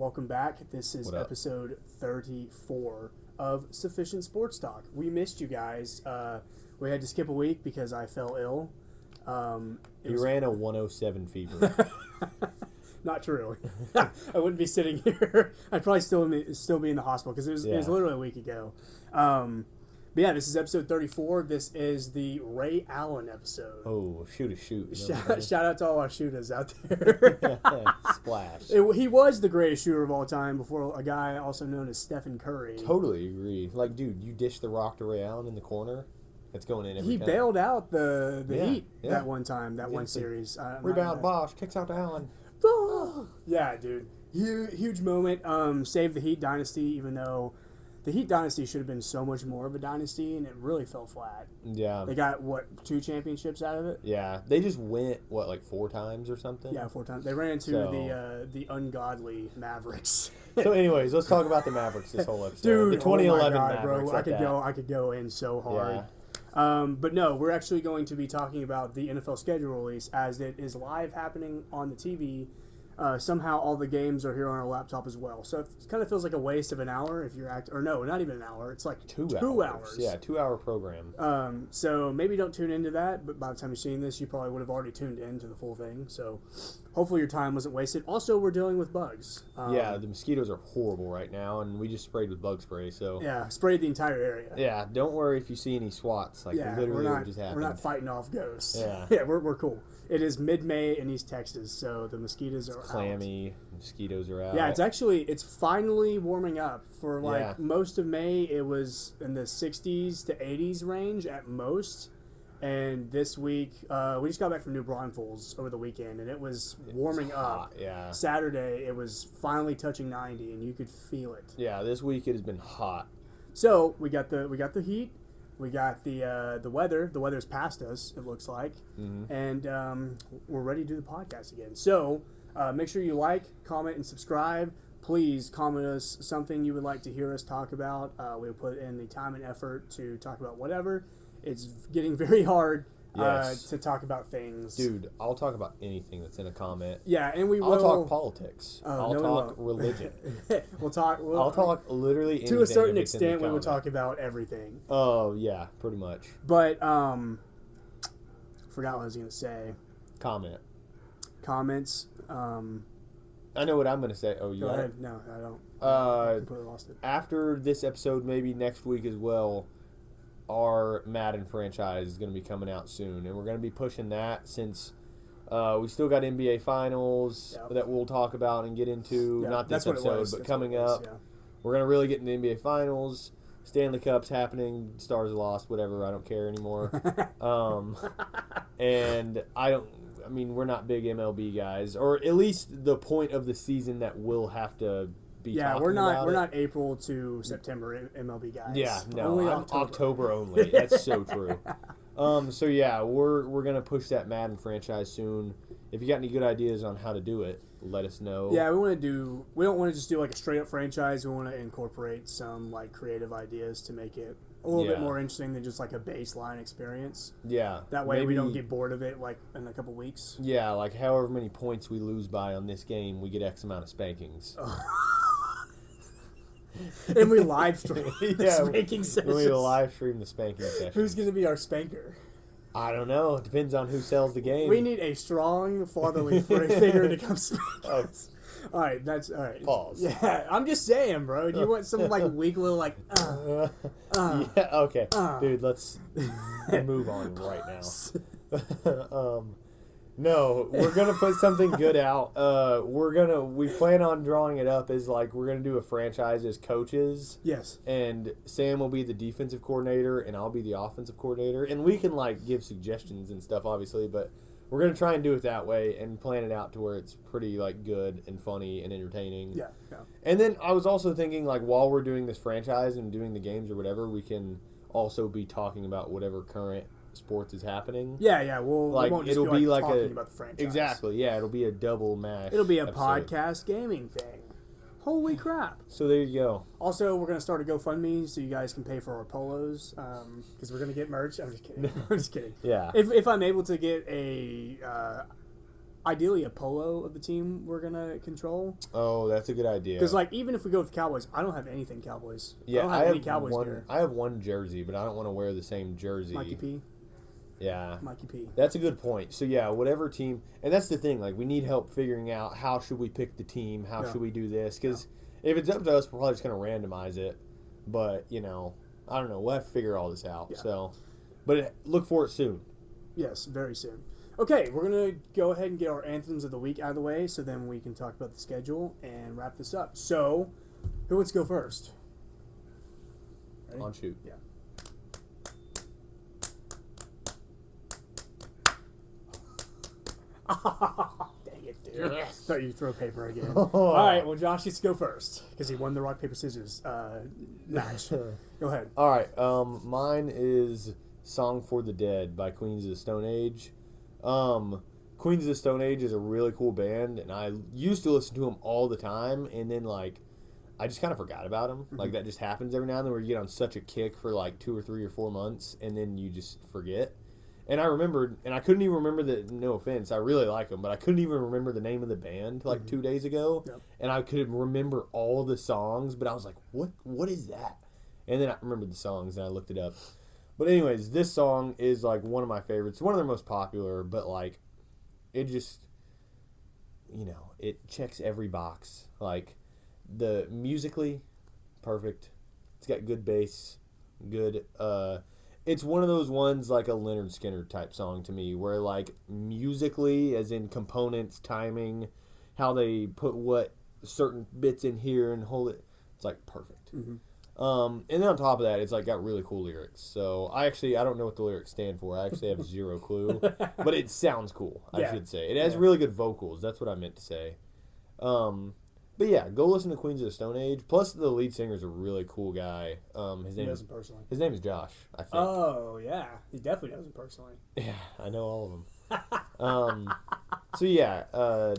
welcome back. This is episode 34 of Sufficient Sports Talk. We missed you guys. We had to skip a week because I fell ill. You ran a 107 fever. Not true. I wouldn't be sitting here. I'd probably still be in the hospital because it was literally a week ago. But yeah, this is episode 34. This is the Ray Allen episode. Oh, shoot. Shout out to all our shooters out there. Splash. He was the greatest shooter of all time before a guy also known as Stephen Curry. Totally agree. Like, dude, you dished the rock to Ray Allen in the corner. It's going in every time. He bailed out the Heat that one time, one series. Rebound, Bosh, kicks out to Allen. Yeah, dude. Huge moment. Saved the Heat dynasty, even though the Heat dynasty should have been so much more of a dynasty, and it really fell flat. Yeah. They got, 2 championships out of it? Yeah. They just went, 4 times or something? Yeah, 4 times. They ran into the ungodly Mavericks. So anyways, let's talk about the Mavericks this whole episode. Dude, the 2011 oh my God, Mavericks. bro. I could go in so hard. Yeah. But no, we're actually going to be talking about the NFL schedule release as it is live happening on the TV. Somehow all the games are here on our laptop as well. So it kind of feels like a waste of an hour if you're or no, not even an hour. It's like 2 hours. Yeah, 2-hour program. So maybe don't tune into that, but by the time you're seeing this, you probably would have already tuned into the full thing. So hopefully your time wasn't wasted. Also, we're dealing with bugs. Yeah, the mosquitoes are horrible right now, and we just sprayed with bug spray. So yeah, sprayed the entire area. Yeah, don't worry if you see any swats. Like literally what just happened. We're not fighting off ghosts. Yeah, yeah, we're cool. It is mid-May in East Texas, so the mosquitoes are clammy. Mosquitoes are out. Yeah, it's finally warming up. For most of May, it was in the 60s to 80s range at most. And this week, we just got back from New Braunfels over the weekend, and it was warming up. Yeah. Saturday, it was finally touching 90, and you could feel it. Yeah, this week it has been hot. So we got the heat. We got the weather. The weather's past us, it looks like. Mm-hmm. And we're ready to do the podcast again. So make sure you like, comment, and subscribe. Please comment us something you would like to hear us talk about. We'll put in the time and effort to talk about whatever. It's getting very hard to talk about things. Dude, I'll talk about anything that's in a comment. Yeah, and I'll talk politics. I'll talk religion. I'll talk literally anything. To a certain extent, we will talk about everything. Oh, yeah, pretty much. But, forgot what I was going to say. Comments. I know what I'm going to say. Oh, you go ahead. No, I don't. I completely lost it. After this episode, maybe next week as well, our Madden franchise is going to be coming out soon, and we're going to be pushing that since we still got NBA Finals that we'll talk about and get into. Not this episode, but coming up. Yeah. We're going to really get into the NBA Finals. Stanley Cup's happening. Stars lost. Whatever. I don't care anymore. And we're not big MLB guys, or at least the point of the season that we'll have to be talking about. We're not April to September MLB guys. Yeah, no, only October only. That's so true. So yeah, we're gonna push that Madden franchise soon. If you got any good ideas on how to do it, let us know. Yeah, we don't want to just do like a straight up franchise. We want to incorporate some like creative ideas to make it a little bit more interesting than just like a baseline experience. Yeah. That way we don't get bored of it like in a couple weeks. Yeah, like however many points we lose by on this game, we get X amount of spankings. And we live stream the spanking sessions. We live stream the spanking sessions. Who's going to be our spanker? I don't know. It depends on who sells the game. We need a strong fatherly figure to come spank us. All right, that's all right. Pause. Yeah, I'm just saying, bro. Do you want some like weak little like? Yeah. Okay, dude. Let's move on right now. No, we're gonna put something good out. We plan on drawing it up as like we're gonna do a franchise as coaches. Yes. And Sam will be the defensive coordinator, and I'll be the offensive coordinator, and we can like give suggestions and stuff, obviously, but we're gonna try and do it that way and plan it out to where it's pretty like good and funny and entertaining. Yeah. And then I was also thinking like while we're doing this franchise and doing the games or whatever, we can also be talking about whatever current sports is happening. Yeah. We won't just it'll be like talking about the franchise. Exactly. Yeah, it'll be a double mash. It'll be a podcast gaming thing. Holy crap! So there you go. Also, we're gonna start a GoFundMe so you guys can pay for our polos because we're gonna get merch. I'm just kidding. I'm just kidding. Yeah. If I'm able to get a ideally a polo of the team we're gonna control. Oh, that's a good idea. Because like even if we go with the Cowboys, I don't have anything Cowboys. Yeah, I don't have any Cowboys one. gear. I have one jersey, but I don't want to wear the same jersey. Mikey P. Yeah, Mikey P. that's a good point. So yeah, whatever team, and that's the thing. Like we need help figuring out how should we pick the team, how should we do this? Because if it's up to us, we're probably just gonna randomize it. But I don't know. We'll have to figure all this out. Yeah. So, but look for it soon. Yes, very soon. Okay, we're going to go ahead and get our anthems of the week out of the way so then we can talk about the schedule and wrap this up. So, who wants to go first? Ready? On shoot. Yeah. Dang it, dude. Yes. Thought you'd throw paper again. All right, well, Josh gets to go first because he won the rock, paper, scissors match. Go ahead. All right. Mine is "Song for the Dead" by Queens of the Stone Age. Queens of the Stone Age is a really cool band, and I used to listen to them all the time, and then I just kind of forgot about them. Mm-hmm. Like that just happens every now and then, where you get on such a kick for like 2 or 3 or 4 months, and then you just forget. And I remembered, and I couldn't even remember no offense, I really like them, but I couldn't even remember the name of the band like 2 days ago. Yep. And I could remember all the songs, but I was like, what is that? And then I remembered the songs, and I looked it up. But anyways, this song is like one of my favorites, one of their most popular, but like it just, it checks every box. Like the musically, perfect. It's got good bass, good, it's one of those ones like a Leonard Skinner type song to me, where like musically, as in components, timing, how they put what certain bits in here and hold it, it's like perfect. Mm-hmm. And then on top of that, it's like got really cool lyrics. So I don't know what the lyrics stand for. I actually have zero clue, but it sounds cool. I should say it has really good vocals. That's what I meant to say. But yeah, go listen to Queens of the Stone Age. Plus, the lead singer is a really cool guy. His name is personally. His name is Josh, I think. Oh yeah, he definitely knows him personally. Yeah, I know all of them. So yeah, go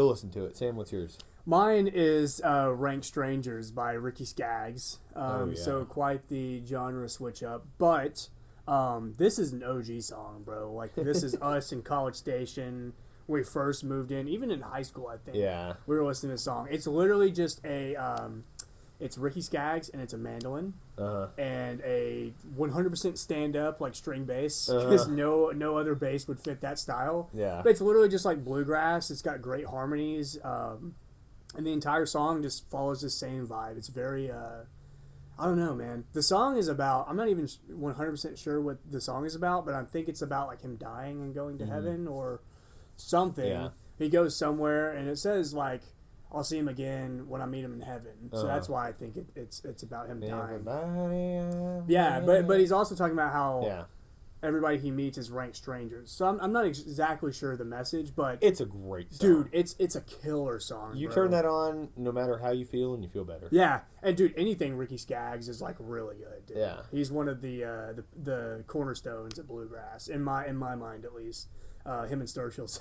listen to it. Sam, what's yours? Mine is Rank Strangers by Ricky Skaggs. So quite the genre switch up. But this is an OG song, bro. Like, this is us in College Station. We first moved in, even in high school, I think. Yeah. We were listening to this song. It's literally just it's Ricky Skaggs, and it's a mandolin. And a 100% stand-up, like, string bass. Because no other bass would fit that style. Yeah. But it's literally just like bluegrass. It's got great harmonies. And the entire song just follows the same vibe. It's very, I don't know, man. The song is about, I'm not even 100% sure what the song is about, but I think it's about like him dying and going to heaven or something. Yeah. He goes somewhere, and it says like, I'll see him again when I meet him in heaven. So that's why I think it's about him dying. Yeah, but he's also talking about how everybody he meets is ranked strangers. So I'm not exactly sure the message, but it's a great song. Dude, it's a killer song. You bro. turn that on, no matter how you feel, and you feel better. Yeah, and dude, anything Ricky Skaggs is like really good. Dude. Yeah, he's one of the cornerstones of bluegrass in my mind at least. Him and Sturgill.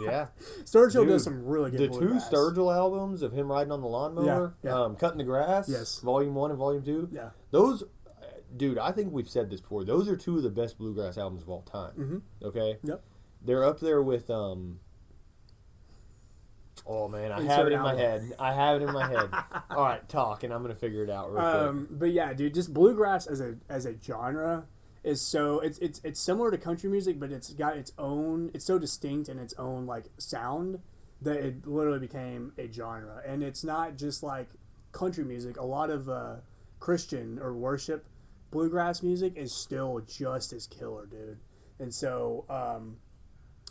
Yeah, Sturgill does some really good. The bluegrass. 2 Sturgill albums of him riding on the lawnmower, cutting the grass, Volume 1 and Volume 2. Yeah, those. Dude, I think we've said this before. Those are 2 of the best bluegrass albums of all time. Mm-hmm. Okay? Yep. They're up there with, oh, man, I have it in my head. All right, talk, and I'm going to figure it out real quick. But yeah, dude, just bluegrass as a genre is so, it's similar to country music, but it's got its own, it's so distinct in its own, like, sound that it literally became a genre. And it's not just, like, country music. A lot of Christian or worship bluegrass music is still just as killer, dude. And so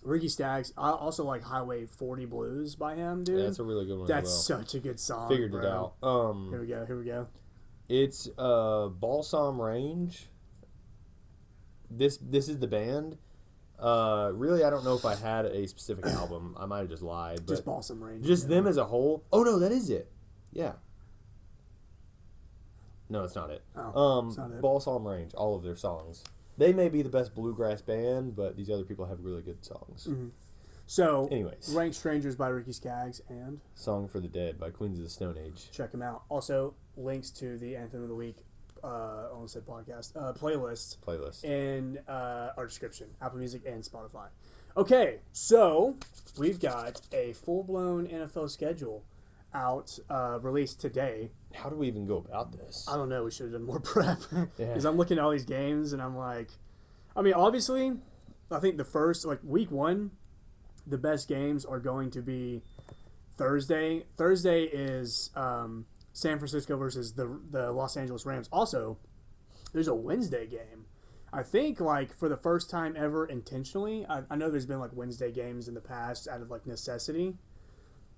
Ricky Skaggs, I also like Highway 40 Blues by him, dude. Yeah, that's a really good one. That's such a good song. Figured bro. it out. Here we go. It's Balsam Range. This is the band. Really, I don't know if I had a specific album. I might have just lied. But just Balsam Range. Just them as a whole. Oh no, that is it. Yeah. No, it's not it. It's not it. Balsam Range, all of their songs. They may be the best bluegrass band, but these other people have really good songs. Mm-hmm. So, anyways, Ranked Strangers by Ricky Skaggs and Song for the Dead by Queens of the Stone Age. Check them out. Also, links to the Anthem of the Week on said podcast playlist in our description, Apple Music and Spotify. Okay, so we've got a full-blown NFL schedule out, released today. How do we even go about this? I don't know. We should have done more prep Yeah. because I'm looking at all these games and I'm like, I mean, obviously, I think the first week one, the best games are going to be Thursday. Thursday is San Francisco versus the Los Angeles Rams. Also, there's a Wednesday game. I think for the first time ever intentionally. I know there's been Wednesday games in the past out of necessity.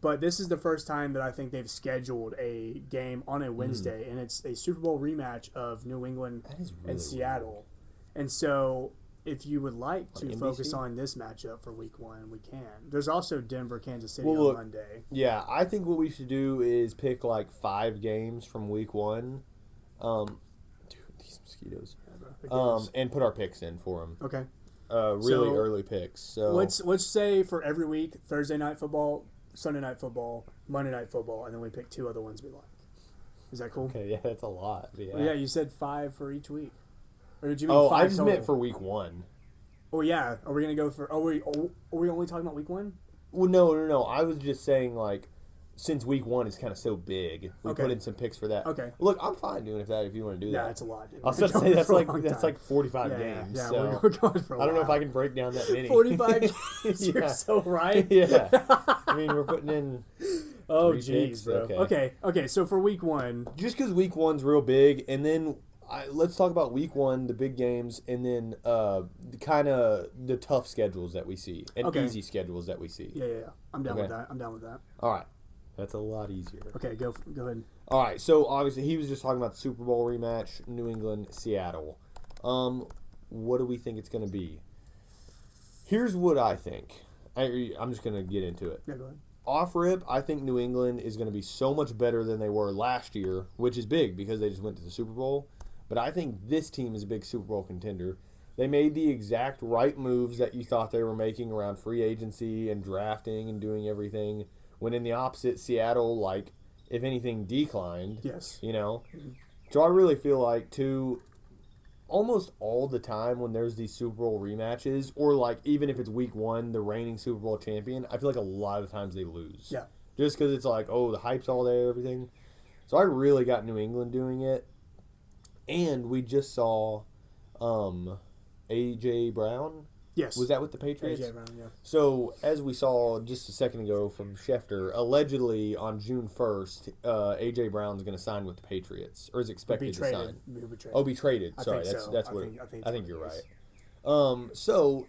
But this is the first time that I think they've scheduled a game on a Wednesday, and it's a Super Bowl rematch of New England and Seattle. And so, if you would like to focus on this matchup for Week 1, we can. There's also Denver, Kansas City on Monday. Yeah, I think what we should do is pick 5 games from Week 1. Dude, these mosquitoes. And put our picks in for them. Okay. Really early picks. So let's say for every week, Thursday night football, Sunday night football, Monday night football, and then we pick 2 other ones we like. Is that cool? Okay, yeah, that's a lot. Yeah, well, yeah, you said 5 for each week. Or did you mean 5 I just total? meant for Week 1. Oh, yeah. Are we going to go for... Are we only talking about Week 1? Well, no. I was just saying, since Week 1 is kind of so big, we put in some picks for that. Okay. Look, I'm fine doing that if you want to do that. Yeah, it's a lot, dude. I was going to say that's 45 games. Yeah, so we're going for a while. I don't know if I can break down that many. 45 games, you're so right. Yeah. I mean, we're putting in... Oh, jeez, bro. Okay, so for Week 1... Just because Week 1's real big, and then let's talk about Week 1, the big games, and then kind of the tough schedules that we see, and easy schedules that we see. Yeah. I'm down with that. All right. That's a lot easier. Okay, go ahead. All right, so obviously he was just talking about the Super Bowl rematch, New England, Seattle. What do we think it's going to be? Here's what I think. I'm just going to get into it. Yeah, go ahead. Off rip, I think New England is going to be so much better than they were last year, which is big because they just went to the Super Bowl. But I think this team is a big Super Bowl contender. They made the exact right moves that you thought they were making around free agency and drafting and doing everything. When in the opposite, Seattle, if anything, declined. Yes. So I really feel almost all the time when there's these Super Bowl rematches, or even if it's Week 1, the reigning Super Bowl champion, I feel a lot of times they lose. Yeah. Just because it's the hype's all there, everything. So I really got New England doing it. And we just saw A.J. Brown. Yes. Was that with the Patriots? A.J. Brown, yeah. So, as we saw just a second ago from Schefter, allegedly on June 1st, A.J. Brown's going to sign with the Patriots, or is expected to sign. Be traded. Sorry, that's what I think you're right. So,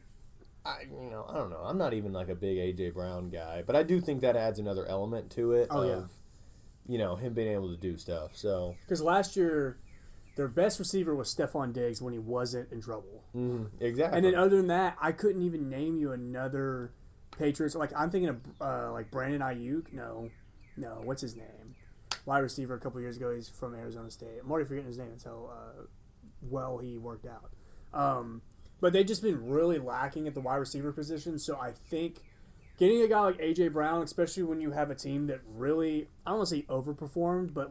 I don't know. I'm not even a big A.J. Brown guy, but I do think that adds another element to it him being able to do stuff. So, because last year, their best receiver was Stephon Diggs when he wasn't in trouble. Exactly. And then other than that, I couldn't even name you another Patriots. I'm thinking of Brandon Ayuk. No, what's his name? Wide receiver a couple years ago. He's from Arizona State. I'm already forgetting his name. That's how well he worked out. But they've just been really lacking at the wide receiver position. So I think getting a guy like A.J. Brown, especially when you have a team that really, I don't want to say overperformed, but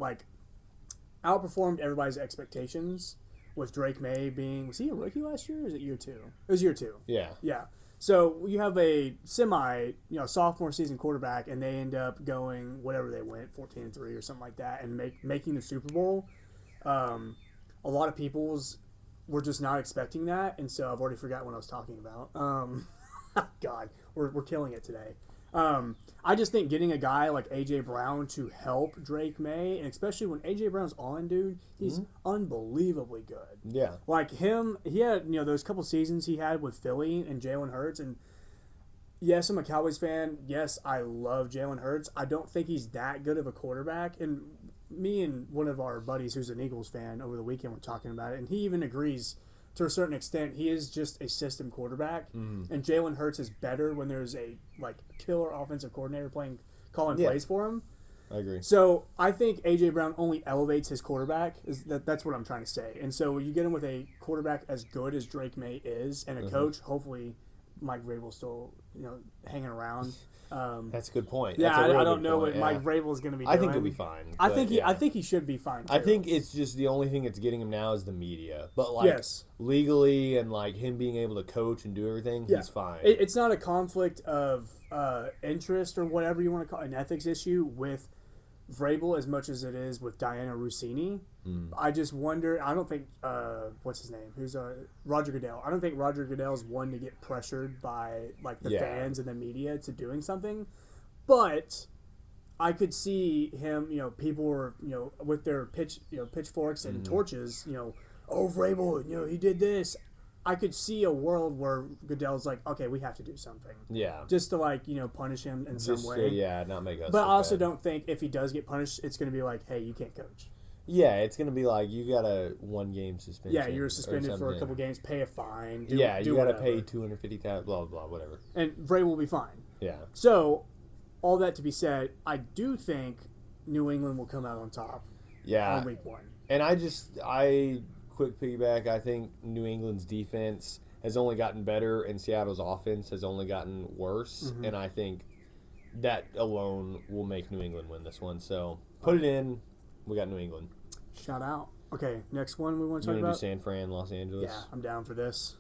outperformed everybody's expectations, with Drake May being... Was he a rookie last year, or is it year 2? It was year 2. Yeah. Yeah. So you have a sophomore season quarterback, and they end up going whatever they went, 14-3 or something like that, and making the Super Bowl. A lot of people's were just not expecting that, and so I've already forgotten what I was talking about. God, we're killing it today. I just think getting a guy like A.J. Brown to help Drake May, and especially when A.J. Brown's on, dude, he's unbelievably good. Yeah. He had, those couple seasons he had with Philly and Jalen Hurts, and yes, I'm a Cowboys fan. Yes, I love Jalen Hurts. I don't think he's that good of a quarterback, and me and one of our buddies who's an Eagles fan over the weekend were talking about it, and he even agrees to a certain extent. He is just a system quarterback, and Jalen Hurts is better when there's a killer offensive coordinator calling plays for him. I agree. So I think A.J. Brown only elevates his quarterback. That's what I'm trying to say. And so you get him with a quarterback as good as Drake May is, and a coach, hopefully Mike Vrabel's still hanging around. That's a good point. Yeah, That's a real I don't good know point, what Mike Vrabel is going to be I doing. think he'll be fine. I but think yeah. I think he should be fine. Too. I think it's just the only thing that's getting him now is the media. But like Yes. legally and like him being able to coach and do everything, Yeah. he's fine. It's not a conflict of interest or whatever you want to call it, an ethics issue with Vrabel as much as it is with Diana Rossini. I just wonder. I don't think what's his name? Who's Roger Goodell? I don't think Roger Goodell's one to get pressured by like the fans and the media to doing something, but I could see him. You know, people were with their pitchforks and torches. Oh Vrabel, he did this. I could see a world where Goodell's like, okay, we have to do something. Yeah. Just to punish him in some way. Not make us. But look I also bad. don't think if he does get punished, it's going to be like, hey, you can't coach. Yeah, it's gonna be like you got a 1 game suspension. Yeah, you're suspended for a couple games, pay a fine. Do you got to whatever. pay $250,000. Blah blah whatever. And Vrabel will be fine. Yeah. So, all that to be said, I do think New England will come out on top Yeah. on week 1. And quick piggyback. I think New England's defense has only gotten better, and Seattle's offense has only gotten worse. Mm-hmm. And I think that alone will make New England win this one. So put it in. We got New England. Shout out. Okay, next one we want to You talk want to do about? San Fran, Los Angeles? Yeah, I'm down for this.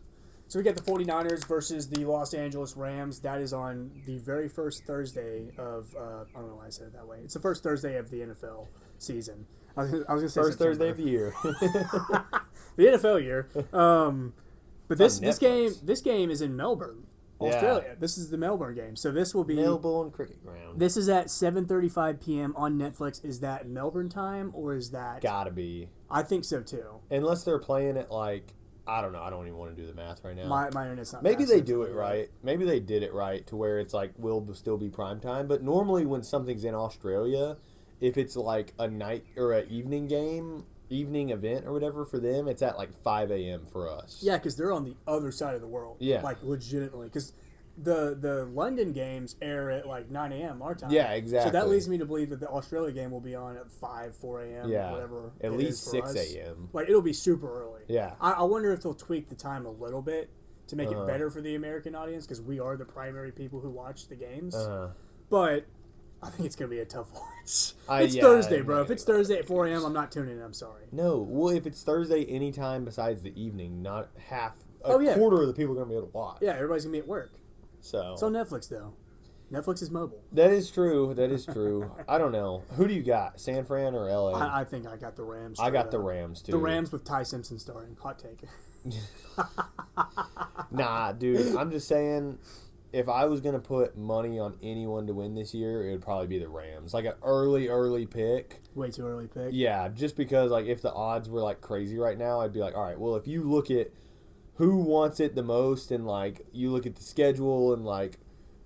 So we got the 49ers versus the Los Angeles Rams. That is on the very first Thursday of, I don't know why I said it that way. It's the first Thursday of the NFL season. I was going to say First September. Thursday of the year. The NFL year. But It's this on Netflix. this game is in Melbourne, Australia. Yeah. This is the Melbourne game. So this will be Melbourne Cricket Ground. This is at 7:35 p.m. on Netflix. Is that Melbourne time or is that Gotta be. I think so too. Unless they're playing it like, I don't know. I don't even want to do the math right now. My internet's not Maybe fast they enough do to it that. right. Maybe they did it right to where it's like will still be prime time. But normally when something's in Australia, if it's like a night or an evening game, evening event or whatever for them, it's at like 5 a.m. for us. Yeah, because they're on the other side of the world. Yeah. Like legitimately. Because the London games air at like 9 a.m. our time. Yeah, exactly. So that leads me to believe that the Australia game will be on at 4 a.m. Yeah. whatever. At it least is for 6 us. a.m. Like it'll be super early. Yeah. I wonder if they'll tweak the time a little bit to make Uh-huh. it better for the American audience because we are the primary people who watch the games. Uh, But I think it's gonna be a tough watch. I- It's yeah, Thursday, I bro. If it's Thursday at 4 a.m., I'm not tuning in. I'm sorry. no. Well, if it's Thursday anytime besides the evening, not half, Oh, yeah. quarter of the people are going to be able to watch. Yeah, everybody's gonna be at work. So It's on Netflix though. Netflix is mobile. that is true. That is true. I don't know. Who do you got? San Fran or LA? I think I got the Rams. I got straight the up. Rams too. The Rams with Ty Simpson starring. Hot take. Nah, dude. I'm just saying, if I was gonna put money on anyone to win this year, it would probably be the Rams. Like an early pick. Way too early pick. Yeah, just because like if the odds were like crazy right now, I'd be like, all right, well if you look at who wants it the most and like you look at the schedule and like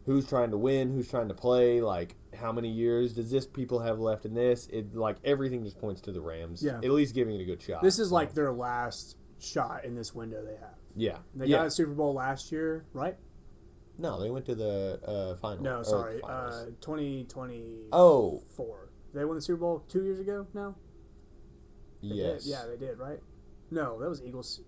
who's trying to win, who's trying to play, like how many years does this people have left in this? It like everything just points to the Rams. Yeah. At least giving it a good shot. This is like their last shot in this window they have. yeah. They yeah. got a Super Bowl last year, right? No, they went to the final. No, or sorry. finals. 2024. Oh, They won the Super Bowl 2 years ago now? They yes. did. Yeah, they did, right? No, that was Eagles.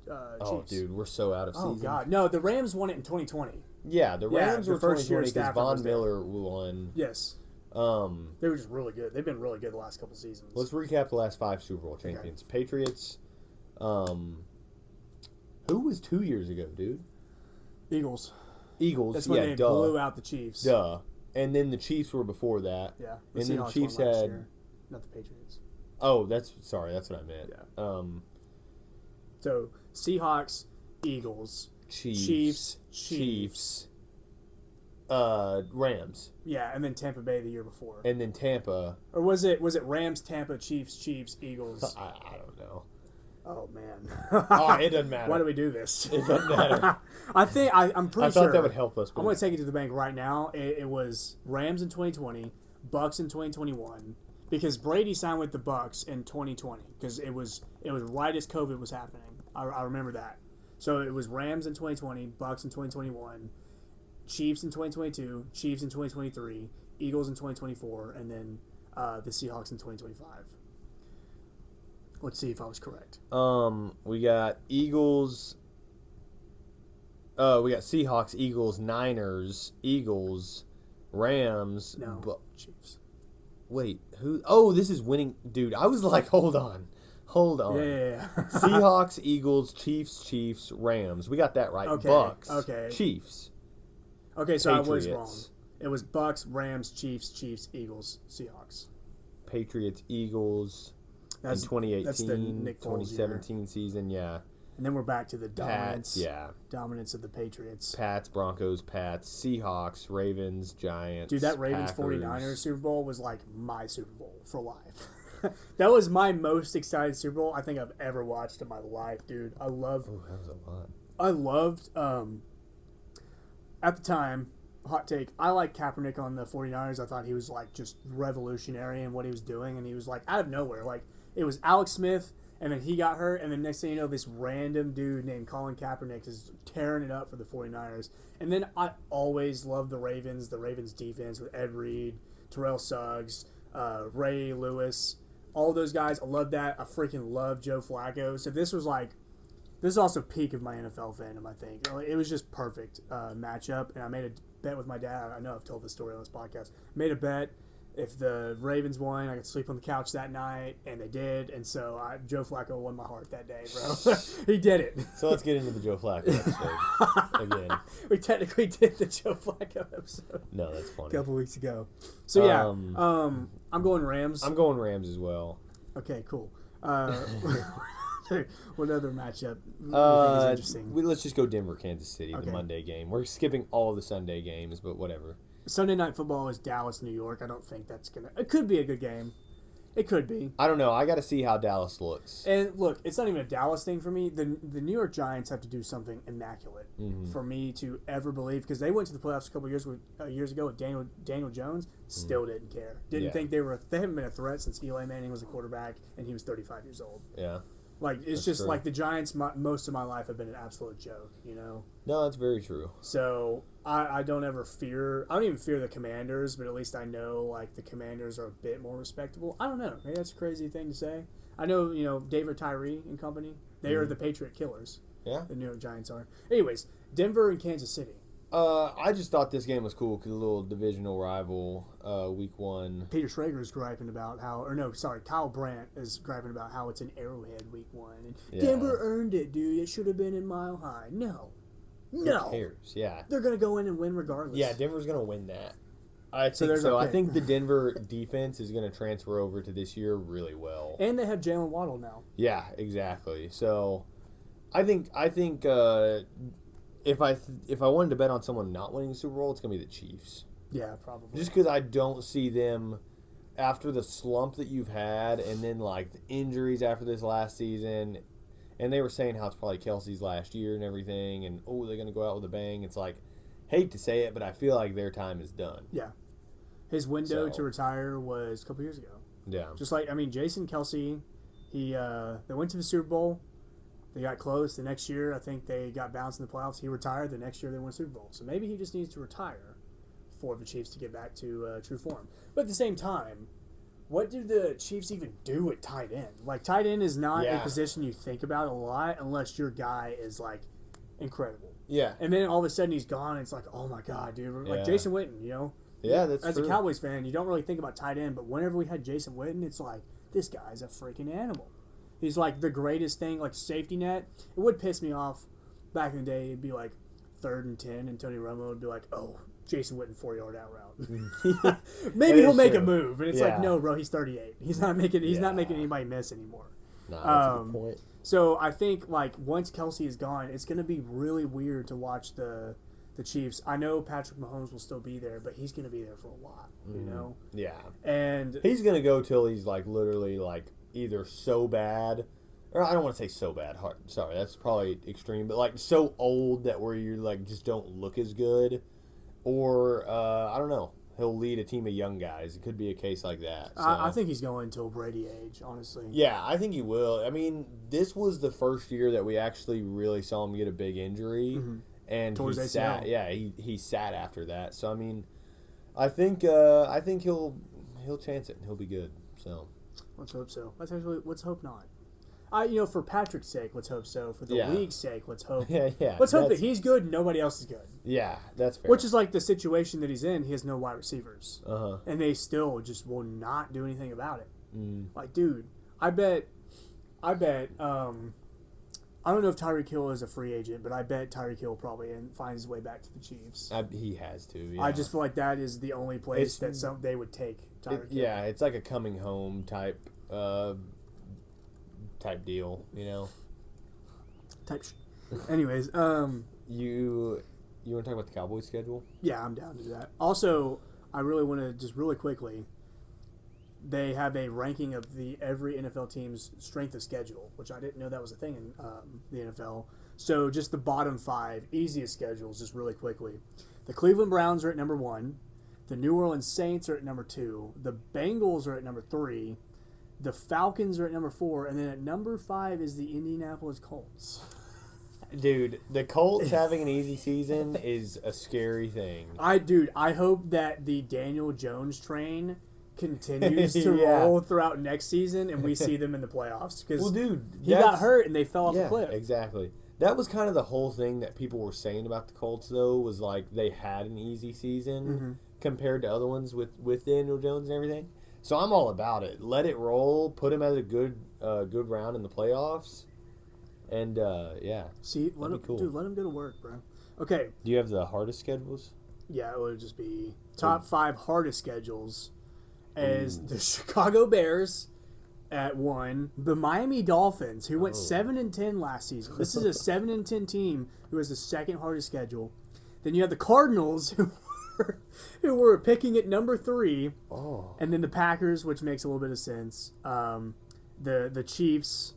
Oh, Chiefs. dude, we're so out of season. Oh, God. No, the Rams won it in 2020. Yeah, the Yeah, Rams the were first year 2020 because Stafford was Von there. Miller won. Yes. Um, They were just really good. They've been really good the last couple seasons. let's recap the last 5 Super Bowl champions. Patriots. Who was 2 years ago, dude? Eagles. Eagles. That's when yeah, they duh. blew out the Chiefs. Duh. And then the Chiefs were before that. Yeah. And then the Seahawks Chiefs won last had- year, not the Patriots. Oh, that's what I meant. Yeah. So Seahawks, Eagles, Chiefs. Chiefs. Rams. Yeah, and then Tampa Bay the year before. And then Tampa. Or was it Rams, Tampa, Chiefs, Eagles? I don't know. Oh man. Oh, it doesn't matter. Why do we do this? It doesn't matter. I think I'm pretty I sure. thought that would help us. I'm going to take it to the bank right now. It was Rams in 2020, Bucks in 2021, because Brady signed with the Bucks in 2020 because it was right as COVID was happening. I remember that. So it was Rams in 2020, Bucks in 2021, Chiefs in 2022, Chiefs in 2023, Eagles in 2024, and then the Seahawks in 2025. Let's see if I was correct. We got Eagles. We got Seahawks, Eagles, Niners, Eagles, Rams. No, Chiefs. Wait, who? Oh, this is winning. Dude, I was like, hold on. Yeah. Seahawks, Eagles, Chiefs, Rams. We got that right. Okay, Bucks, okay. Chiefs. Okay, so I was wrong. Patriots. It was Bucks, Rams, Chiefs, Eagles, Seahawks. Patriots, Eagles in 2018, that's the Nick Foles 2017 season, yeah. And then we're back to the dominance. Pats, yeah. Dominance of the Patriots. Pats, Broncos, Seahawks, Ravens, Giants. Dude, that Ravens Packers. 49ers Super Bowl was like my Super Bowl for life. That was my most excited Super Bowl I think I've ever watched in my life, dude. Oh, that was a lot. I loved at the time, hot take, I liked Kaepernick on the 49ers. I thought he was like just revolutionary in what he was doing, and he was like out of nowhere. Like it was Alex Smith, and then he got hurt, and then next thing you know, this random dude named Colin Kaepernick is tearing it up for the 49ers. And then I always loved the Ravens defense with Ed Reed, Terrell Suggs, Ray Lewis, all those guys. I love that. I freaking love Joe Flacco. So this is also peak of my NFL fandom, I think. It was just perfect matchup, and I made a bet with my dad. I know I've told this story on this podcast. Made a bet. If the Ravens won, I could sleep on the couch that night, and they did. And so Joe Flacco won my heart that day, bro. He did it. So let's get into the Joe Flacco episode again. We technically did the Joe Flacco episode. No, that's funny. A couple weeks ago. So yeah, I'm going Rams. I'm going Rams as well. Okay, cool. What other matchup do you think is interesting? Let's just go Denver, Kansas City, Okay. the Monday game. We're skipping all the Sunday games, but whatever. Sunday Night Football is Dallas, New York. I don't think that's gonna. It could be a good game. It could be. I don't know. I got to see how Dallas looks. And look, it's not even a Dallas thing for me. The New York Giants have to do something immaculate for me to ever believe, because they went to the playoffs a couple years ago with Daniel Jones. Still didn't care. Didn't think they haven't been a threat since Eli Manning was a quarterback and he was 35 years old. Yeah. Like, it's That's just true. like the Giants, most of my life have been an absolute joke, you know? No, that's very true. So I don't ever fear, I don't even fear the Commanders, but at least I know, like, the Commanders are a bit more respectable. I don't know. Maybe that's a crazy thing to say. I know, David Tyree and company, they are the Patriot killers. Yeah. The New York Giants are. Anyways, Denver and Kansas City. I just thought this game was cool because a little divisional rival, week one. Peter Schrager is griping about Kyle Brandt is griping about how it's an Arrowhead week one. And Denver earned it, dude. It should have been in Mile High. No. Who cares? Yeah. They're going to go in and win regardless. Yeah, Denver's going to win that. I think there's so. a I pick. think the Denver defense is going to transfer over to this year really well. And they have Jalen Waddle now. Yeah, exactly. So I think if I wanted to bet on someone not winning the Super Bowl, it's going to be the Chiefs. Yeah, probably. Just because I don't see them, after the slump that you've had and then like the injuries after this last season, and they were saying how it's probably Kelsey's last year and everything, and they're going to go out with a bang. It's like, hate to say it, but I feel like their time is done. Yeah. His window to retire was a couple years ago. Yeah. Just like, Jason Kelsey, they went to the Super Bowl. They got close. The next year, I think they got bounced in the playoffs. He retired. The next year, they won the Super Bowl. So maybe he just needs to retire for the Chiefs to get back to true form. But at the same time, what do the Chiefs even do at tight end? Like, tight end is not a position you think about a lot unless your guy is, like, incredible. Yeah. And then all of a sudden he's gone, and it's like, oh, my God, dude. Like, Jason Witten, Yeah, that's As true. a Cowboys fan, you don't really think about tight end, but whenever we had Jason Witten, it's like, this guy's a freaking animal. He's like the greatest thing, like safety net. It would piss me off back in the day. It'd be like 3rd and 10, and Tony Romo would be like, oh, Jason Witten 4-yard out route. Maybe he'll make a move. And it's like, no, bro, he's 38. He's not making anybody miss anymore. Nah, that's a good point. So I think, like, once Kelsey is gone, it's going to be really weird to watch the Chiefs. I know Patrick Mahomes will still be there, but he's going to be there for a lot, you know? Yeah. And he's going to go till he's, like, literally, like, either so bad, or I don't want to say so bad. Sorry, that's probably extreme, but, like, so old that where you, like, just don't look as good, or, I don't know. He'll lead a team of young guys. It could be a case like that. So. I think he's going until Brady age, honestly. Yeah, I think he will. I mean, this was the first year that we actually really saw him get a big injury, and Towards he ACL. sat. Yeah, he sat after that. So I mean, I think he'll chance it. And he'll be good. So Let's hope so. Let's hope not. For Patrick's sake, let's hope so. For the league's sake, let's hope. Yeah. Let's hope that he's good and nobody else is good. Yeah, that's fair. Which is like the situation that he's in. He has no wide receivers. Uh-huh. And they still just will not do anything about it. Mm. Like, dude, I bet, I don't know if Tyreek Hill is a free agent, but I bet Tyreek Hill probably finds his way back to the Chiefs. He has to. Yeah. I just feel like that is the only place they would take Tyreek Hill. Yeah, it's like a coming home type deal, Anyways, you want to talk about the Cowboys schedule? Yeah, I'm down to do that. Also, I really want to just really quickly. They have a ranking of every NFL team's strength of schedule, which I didn't know that was a thing in the NFL. So just the bottom 5 easiest schedules, just really quickly. The Cleveland Browns are at number 1. The New Orleans Saints are at number 2. The Bengals are at number 3. The Falcons are at number 4. And then at number 5 is the Indianapolis Colts. Dude, the Colts having an easy season is a scary thing. I hope that the Daniel Jones train continues to roll throughout next season, and we see them in the playoffs. Because he got hurt and they fell off the cliff. Exactly. That was kind of the whole thing that people were saying about the Colts, though, was like they had an easy season compared to other ones with Daniel Jones and everything. So I'm all about it. Let it roll. Put him at a good round in the playoffs, and See, let him go to work, bro. Okay. Do you have the hardest schedules? Yeah, it would just be top 5 hardest schedules. As the Chicago Bears at 1, the Miami Dolphins, who went 7-10 last season. This is a 7-10 team who has the second hardest schedule. Then you have the Cardinals, who were picking at number 3, and then the Packers, which makes a little bit of sense. The Chiefs,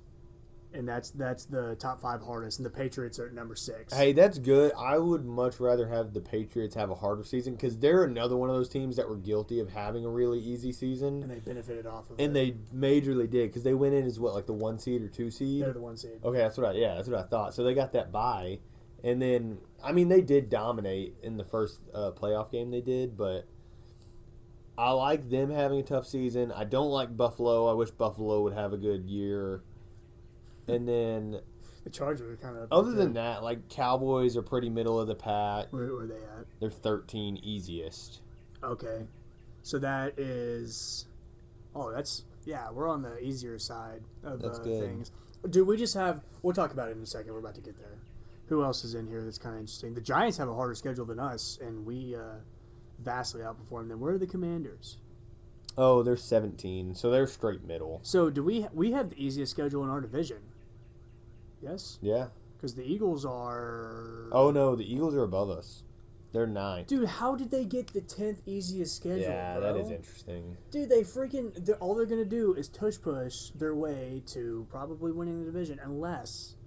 and that's the top 5 hardest, and the Patriots are at number 6. Hey, that's good. I would much rather have the Patriots have a harder season because they're another one of those teams that were guilty of having a really easy season. And they benefited off of it. And they majorly did because they went in as like the 1 seed or 2 seed? They're the 1 seed. Okay, that's what I thought. So they got that bye. And then, they did dominate in the first playoff game they did, but I like them having a tough season. I don't like Buffalo. I wish Buffalo would have a good year. And then the Chargers are kind of. Other than that, like Cowboys are pretty middle of the pack. Where are they at? They're 13 easiest. Okay, so that is. We're on the easier side of things. Dude, we just have. We'll talk about it in a second. We're about to get there. Who else is in here that's kind of interesting? The Giants have a harder schedule than us, and we vastly outperform them. Where are the Commanders? Oh, they're 17, so they're straight middle. So do we have the easiest schedule in our division? Yes? Yeah. Because the Eagles are... Oh, no, the Eagles are above us. They're 9th. Dude, how did they get the 10th easiest schedule, Yeah, bro? that is interesting. Dude, all they're going to do is push their way to probably winning the division unless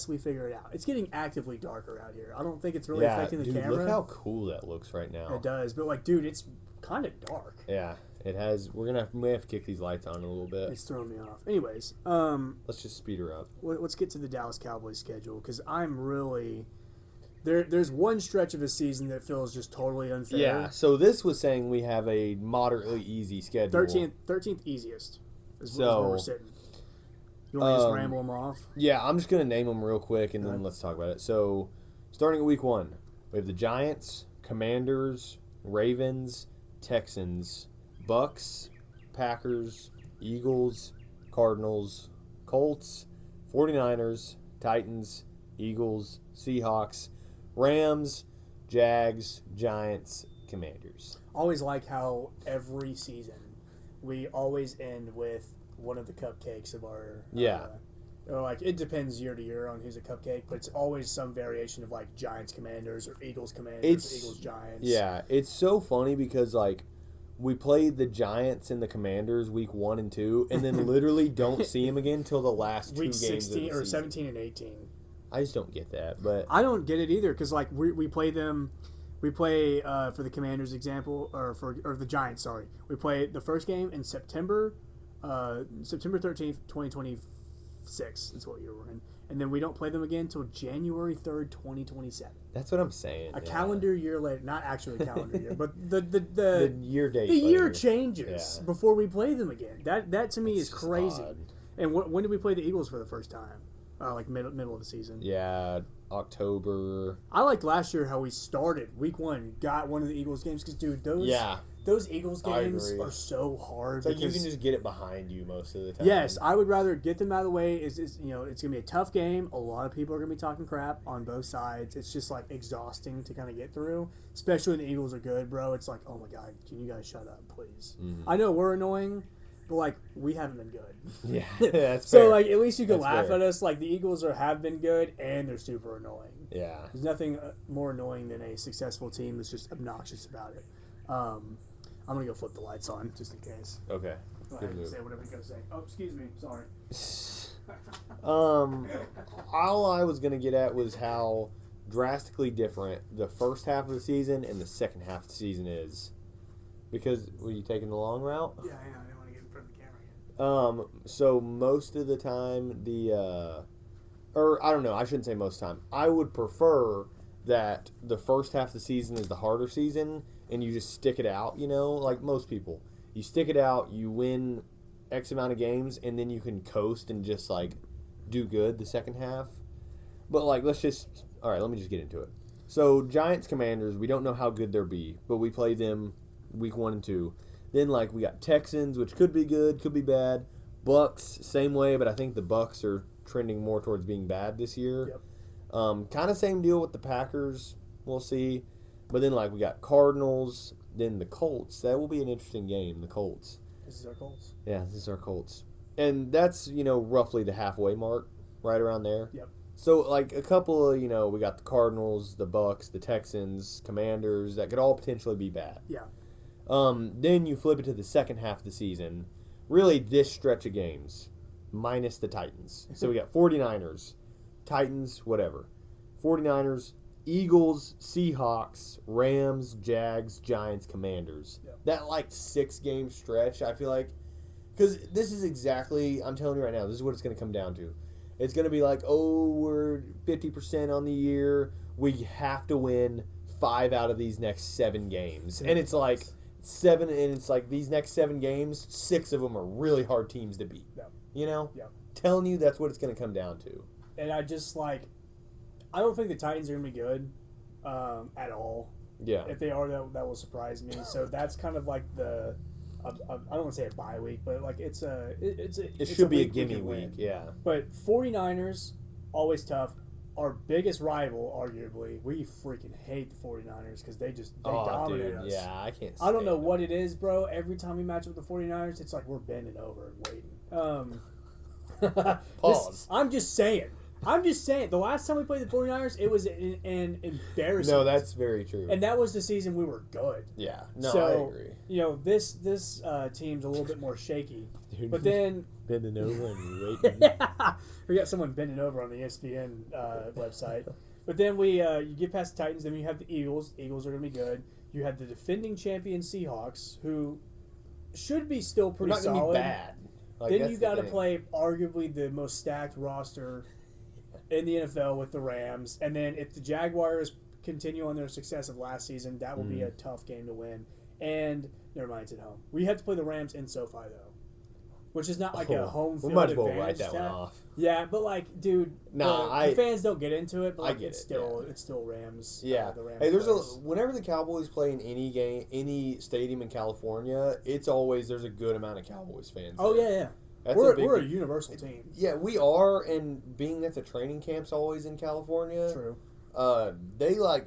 we figure it out. It's getting actively darker out here. I don't think it's really affecting the camera. Look how cool that looks right now. It does, but dude, it's kind of dark. Yeah, it has. We may have to kick these lights on a little bit. It's throwing me off. Anyways, let's just speed her up. Let's get to the Dallas Cowboys schedule because I'm really there's one stretch of a season that feels just totally unfair. Yeah. So this was saying we have a moderately easy schedule. 13th easiest is where we're sitting. You want me to just ramble them off? Yeah, I'm just gonna name them real quick and then let's talk about it. So, starting at week 1, we have the Giants, Commanders, Ravens, Texans, Bucks, Packers, Eagles, Cardinals, Colts, 49ers, Titans, Eagles, Seahawks, Rams, Jags, Giants, Commanders. Always like how every season we always end with one of the cupcakes of our it depends year to year on who's a cupcake, but it's always some variation of like Giants Commanders or Eagles Commanders, Eagles Giants. Yeah, it's so funny because like we played the Giants and the Commanders week 1 and 2, and then literally don't see them again until the last 2 week games 16 of the or season. 17 and 18. I just don't get that, but I don't get it either because like we play them. We play for the Commanders example or the Giants. Sorry, we play the first game in September 13th, 2026 is what year we're in. And then we don't play them again until January 3rd, 2027. That's what I'm saying. A calendar year later. Not actually a calendar year, but the year date. The year changes before we play them again. That to me is crazy. Odd. And when did we play the Eagles for the first time? Like middle of the season. Yeah, October. I liked last year how we started week 1, got one of the Eagles games because dude, those Eagles games are so hard. So you can just get it behind you most of the time. Yes, I would rather get them out of the way. It's gonna be a tough game. A lot of people are gonna be talking crap on both sides. It's just like exhausting to kind of get through, especially when the Eagles are good, bro. It's like, oh my god, can you guys shut up, please? Mm-hmm. I know we're annoying, but like we haven't been good. Yeah, that's so fair. like at least you can That's laugh fair. at us. Like the Eagles have been good and they're super annoying. Yeah. There's nothing more annoying than a successful team that's just obnoxious about it. I'm gonna go flip the lights on just in case. Okay. Go Good ahead and move. say whatever you're gonna say. Oh, excuse me. Sorry. All I was gonna get at was how drastically different the first half of the season and the second half of the season is. Because were you taking the long route? Yeah, I didn't want to get in front of the camera again. So most of the time or I don't know, I shouldn't say most of the time. I would prefer that the first half of the season is the harder season and you just stick it out, like most people. You stick it out, you win X amount of games, and then you can coast and just like do good the second half. But like let me just get into it. So Giants Commanders, we don't know how good they'll be, but we play them week 1 and 2. Then like we got Texans, which could be good, could be bad. Bucks, same way, but I think the Bucks are trending more towards being bad this year. Yep. Kind of same deal with the Packers. We'll see. But then like we got Cardinals, then the Colts. That will be an interesting game, the Colts. This is our Colts. Yeah, this is our Colts. And that's, roughly the halfway mark, right around there. Yep. So like a couple of, we got the Cardinals, the Bucks, the Texans, Commanders, that could all potentially be bad. Yeah. Then you flip it to the second half of the season. Really, this stretch of games, minus the Titans. So we got 49ers, Titans, whatever. 49ers, Eagles, Seahawks, Rams, Jags, Giants, Commanders. Yep. That That 6-game stretch, I feel like. Because this is exactly, I'm telling you right now, this is what it's going to come down to. It's going to be like, we're 50% on the year. We have to win 5 out of these next 7 games. And it's like 7, and it's like these next 7 games, 6 of them are really hard teams to beat. Yep. Yep. Yep. Telling you that's what it's going to come down to. And I just I don't think the Titans are gonna be good at all. Yeah. If they are, that will surprise me. So that's kind of like the I don't want to say a bye week, but like it should be a week we gimme can week, win. yeah. But 49ers, always tough. Our biggest rival, arguably, we freaking hate the 49ers because they dominate us. Yeah, I can't I don't know stand what it is, bro. Every time we match up with the 49ers, it's like we're bending over and waiting. Pause. I'm just saying. The last time we played the 49ers, it was an embarrassment. No, that's very true. And that was the season we were good. Yeah. No, So, I agree. This team's a little bit more shaky. Dude, But then bending over and waiting. we got someone bending over on the ESPN website. But then you get past the Titans, then you have the Eagles. The Eagles are going to be good. You have the defending champion Seahawks, who should be still pretty They're not solid. gonna be bad. Then you got to play arguably the most stacked roster in the NFL with the Rams. And then if the Jaguars continue on their success of last season, that will be a tough game to win. And never mind, it's at home. We have to play the Rams in SoFi, though, which is not like a home field We might as well advantage write that one stat. off. Yeah, but dude, the fans don't get into it, but I get it's it, still Rams. Yeah. The Rams Hey, place. whenever the Cowboys play in any game, any stadium in California, it's always there's a good amount of Cowboys fans. Oh there. yeah. That's We're a universal team. Yeah, we are, and being that the training camp's always in California, True.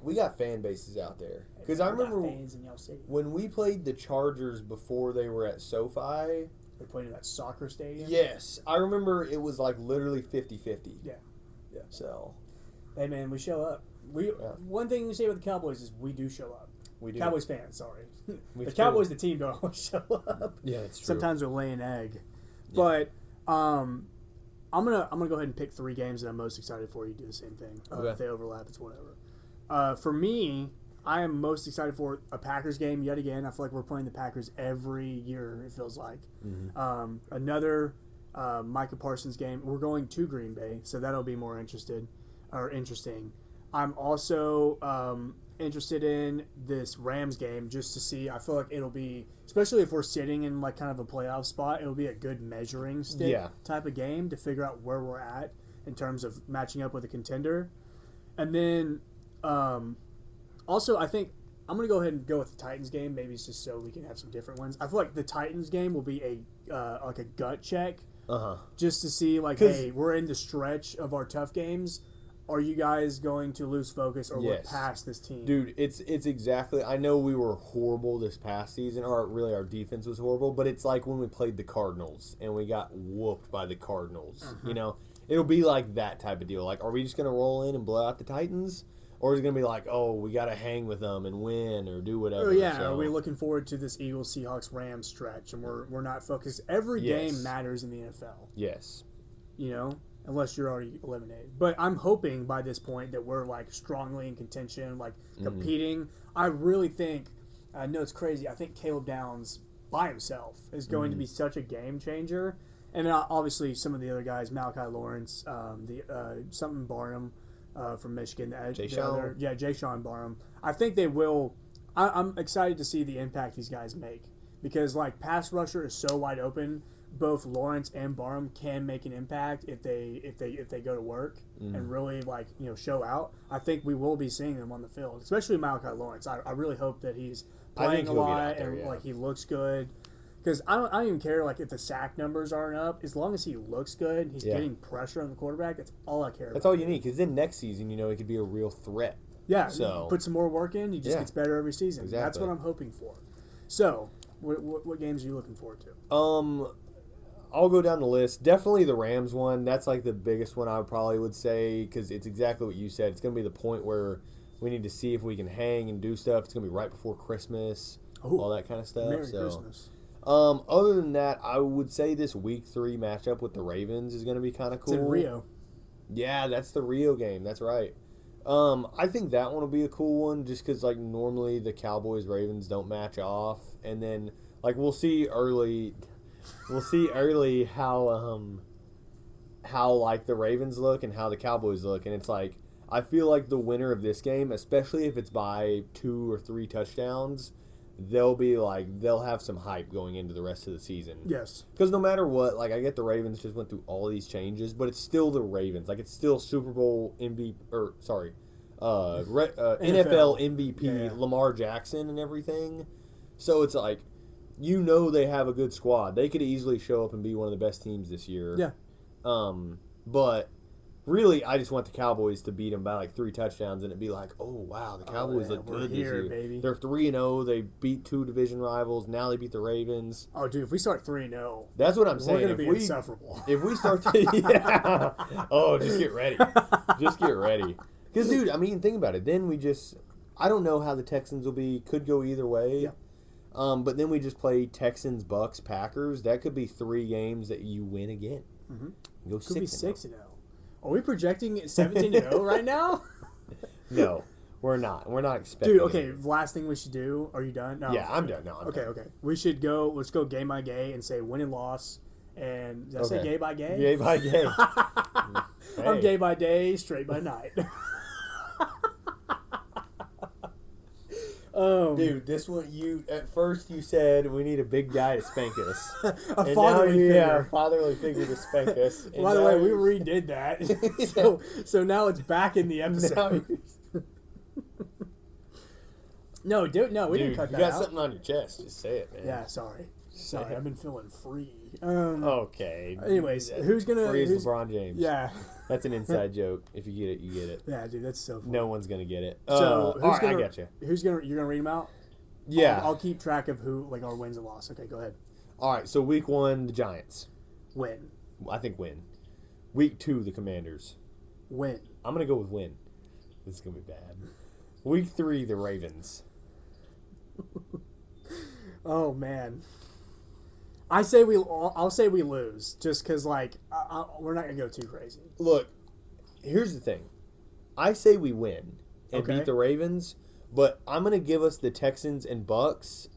we got fan bases out there. Because I remember fans in y'all city. when we played the Chargers before they were at SoFi. They're playing in that soccer stadium. Yes, I remember it was like literally 50-50. Yeah. So, hey man, we show up. One thing we say with the Cowboys is we do show up. we do. Cowboys fans, sorry. We The still- Cowboys, the team, don't always show up. Yeah, that's true. Sometimes they'll lay an egg. But I'm gonna go ahead and pick 3 games that I'm most excited for. You do the same thing. Okay. If they overlap, it's whatever. For me, I am most excited for a Packers game yet again. I feel like we're playing the Packers every year. It feels like another Micah Parsons game. We're going to Green Bay, so that'll be more interesting. I'm also interested in this Rams game just to see. I feel like it'll be, especially if we're sitting in like kind of a playoff spot, it'll be a good measuring stick type of game to figure out where we're at in terms of matching up with a contender. And then also, I think I'm going to go ahead and go with the Titans game. Maybe it's just so we can have some different ones. I feel like the Titans game will be like a gut check just to see, like, hey, we're in the stretch of our tough games. Are you guys going to lose focus or look past this team? Dude, it's exactly. I know we were horrible this past season, or really our defense was horrible, but it's like when we played the Cardinals and we got whooped by the Cardinals. You know, it'll be like that type of deal. Like, are we just going to roll in and blow out the Titans? Or is it going to be like, oh, we got to hang with them and win or do whatever? Oh, yeah. So, are we looking forward to this Eagles, Seahawks, Rams stretch and we're not focused? Every game matters in the NFL. Yes. You know? Unless you're already eliminated. But I'm hoping by this point that we're, like, strongly in contention, like, competing. I really think, I know it's crazy, I think Caleb Downs by himself is going to be such a game changer. And obviously some of the other guys, Malachi Lawrence, something Barnum from Michigan. Jay-Sean Barnum. I think they will. I'm excited to see the impact these guys make. Because, like, pass rusher is so wide open. Both Lawrence and Barham can make an impact if they go to work and really, like, you know, show out. I think we will be seeing them on the field, especially Malachi Lawrence. I really hope that he's playing a lot and like he looks good. Because I don't even care like if the sack numbers aren't up, as long as he looks good, he's getting pressure on the quarterback. That's all I care about. That's all you need. Because then next season, you know, he could be a real threat. Yeah. So put some more work in, he just gets better every season. Exactly. That's what I'm hoping for. So, what games are you looking forward to? I'll go down the list. Definitely the Rams one. That's like the biggest one I probably would say because it's exactly what you said. It's going to be the point where we need to see if we can hang and do stuff. It's going to be right before Christmas, all that kind of stuff. Merry Christmas. Other than that, I would say this Week 3 matchup with the Ravens is going to be kind of cool. It's in Rio. Yeah, that's the Rio game. That's right. I think that one will be a cool one just because, like, normally the Cowboys-Ravens don't match off. And then, like, we'll see early how like the Ravens look and how the Cowboys look, and it's like I feel like the winner of this game, especially if it's by 2 or 3 touchdowns, they'll have some hype going into the rest of the season. Yes. Because no matter what, like I get the Ravens just went through all these changes, but it's still the Ravens. Like it's still Super Bowl MVP NFL MVP Lamar Jackson and everything. So it's like, you know they have a good squad. They could easily show up and be one of the best teams this year. Yeah. But really, I just want the Cowboys to beat them by like 3 touchdowns, and it'd be like, oh wow, the Cowboys look good this year. Baby. They're 3-0. They beat 2 division rivals. Now they beat the Ravens. Oh, dude, if we start 3-0, that's what I'm saying. We're gonna be insufferable. If we start, just get ready. Just get ready. Because, dude, I mean, think about it. Then I don't know how the Texans will be. Could go either way. Yeah. But then we just play Texans, Bucks, Packers. That could be 3 games that you win again. Mm-hmm. Go 6-0. Could be 6-0. Are we projecting 17-0 right now? No, we're not. We're not expecting. Dude, okay. Last thing we should do. Are you done? No. Yeah, I'm done. No, I'm done. Okay. We should go. Let's go game by game and say win and loss. And did I say gay by gay? Gay by gay. Hey. I'm gay by day, straight by night. Dude, this one at first you said we need a big guy to spank us. A fatherly figure. A fatherly figure to spank us. By the way, we redid that. So now it's back in the episode. No, we didn't cut that out. You got something on your chest. Just say it, man. Yeah, sorry. I've been feeling free. Okay. Anyways, who's LeBron James? Yeah. That's an inside joke. If you get it, you get it. Yeah, dude, that's so funny. No one's gonna get it. So all right, I got you. You're gonna read them out? Yeah. I'll keep track of who like our wins and losses. Okay, go ahead. All right. So week 1, the Giants. Win. I think win. Week 2, the Commanders. Win. I'm gonna go with win. This is gonna be bad. Week 3, the Ravens. Oh man. I'll say we lose just because like we're not gonna go too crazy. Look, here's the thing. I say we win and beat the Ravens, but I'm gonna give us the Texans and Bucks,